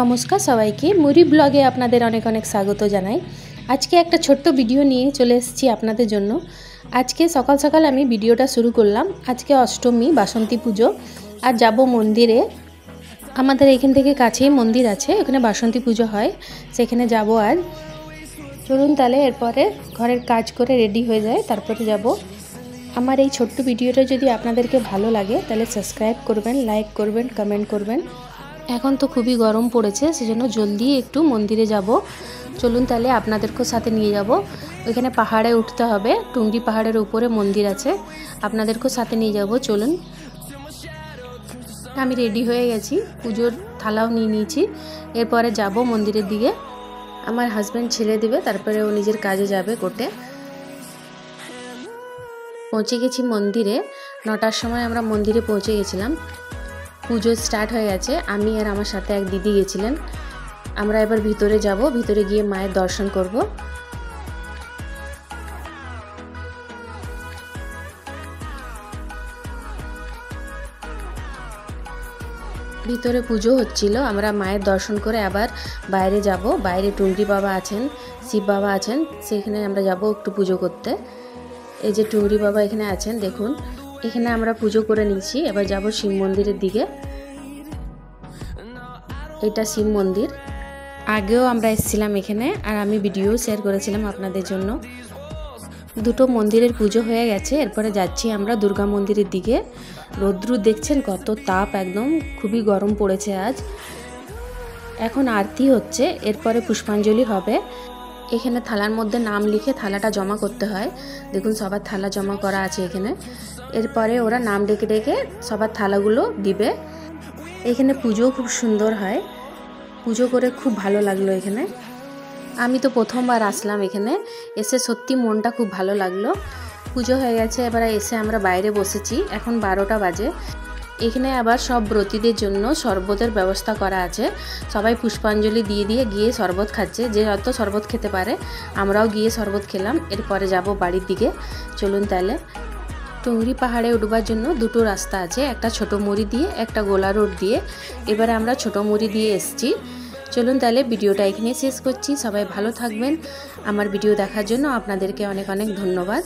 নমস্কার সবাইকে মুরি ব্লগে আপনাদের অনেক অনেক স্বাগত জানাই। আজকে একটা ছোট্ট ভিডিও নিয়ে চলে এসেছি আপনাদের জন্য। আজকে সকাল সকাল আমি ভিডিওটা শুরু করলাম। আজকে অষ্টমী বাসন্তী পুজো আর যাব মন্দিরে। আমাদের এখান থেকে কাছেই মন্দির আছে, ওখানে বাসন্তী পুজো হয়, সেখানে যাব আজ। চলুন তাহলে এরপরে ঘরের কাজ করে রেডি হয়ে যায়, তারপরে যাব। আমার এই ছোট্ট ভিডিওটা যদি আপনাদেরকে ভালো লাগে তাহলে সাবস্ক্রাইব করবেন, লাইক করবেন, কমেন্ট করবেন। এখন তো খুবই গরম পড়েছে, সেজন্য জলদি একটু মন্দিরে যাব। চলুন তাহলে আপনাদেরকেও সাথে নিয়ে যাব। ওইখানে পাহাড়ে উঠতে হবে, টুঙ্গি পাহাড়ের উপরে মন্দির আছে, আপনাদেরকেও সাথে নিয়ে যাব। চলুন, আমি রেডি হয়ে গেছি, পুজোর থালাও নিয়ে নিয়েছি। এরপরে যাব মন্দিরের দিকে। আমার হাজব্যান্ড ছেড়ে দেবে, তারপরে ও নিজের কাজে যাবে কোর্টে। পৌঁছে গেছি মন্দিরে, 9টার সময় আমরা মন্দিরে পৌঁছে গেছিলাম। পুজো স্টার্ট হয়ে গেছে, আমি আর আমার সাথে এক দিদি গেছিলেন। আমরা এবার ভিতরে যাব, ভিতরে গিয়ে মায়ের দর্শন করব। ভিতরে পুজো হচ্ছিল, আমরা মায়ের দর্শন করে আবার বাইরে যাব। বাইরে টুঙ্গি বাবা আছেন, শিব বাবা আছেন, সেখানে আমরা যাব একটু পুজো করতে। এই যে টুঙ্গি বাবা এখানে আছেন, দেখুন। এখানে আমরা পুজো করে নিচ্ছি, এবার যাব শিব মন্দিরের দিকে। এটা শিব মন্দির, আগেও আমরা এসেছিলাম এখানে, আর আমি ভিডিও শেয়ার করেছিলাম আপনাদের জন্য। দুটো মন্দিরের পুজো হয়ে গেছে, এরপরে যাচ্ছি আমরা দুর্গা মন্দিরের দিকে। রৌদ্র দেখছেন কত তাপ, একদম খুবই গরম পড়েছে আজ। এখন আরতি হচ্ছে, এরপরে পুষ্পাঞ্জলি হবে। এখানে থালার মধ্যে নাম লিখে থালাটা জমা করতে হয়। দেখুন সবার থালা জমা করা আছে এখানে। এরপরে ওরা নাম ডেকে ডেকে সবার থালাগুলো দিবে। এখানে পুজোও খুব সুন্দর হয়, পুজো করে খুব ভালো লাগলো এখানে। আমি তো প্রথমবার আসলাম এখানে, এসে সত্যি মনটা খুব ভালো লাগলো। পুজো হয়ে গেছে, এবারে এসে আমরা বাইরে বসেছি, এখন 12টা বাজে। এখানে আবার সব ব্রতীদের জন্য শরবতের ব্যবস্থা করা আছে। সবাই পুষ্পাঞ্জলি দিয়ে দিয়ে গিয়ে শরবত খাচ্ছে, যে যত শরবত খেতে পারে। আমরাও গিয়ে শরবত খেলাম, এরপরে যাব বাড়ির দিকে। চলুন তাহলে। টুঙ্গি পাহাড়ে উঠবার জন্য দুটো রাস্তা আছে, একটা ছোট মুড়ি দিয়ে, একটা গোলা রোড দিয়ে। এবারে আমরা ছোট মুড়ি দিয়ে এসেছি। চলুন তাহলে ভিডিওটা এখানে শেষ করছি। সবাই ভালো থাকবেন। আমার ভিডিও দেখার জন্য আপনাদেরকে অনেক অনেক ধন্যবাদ।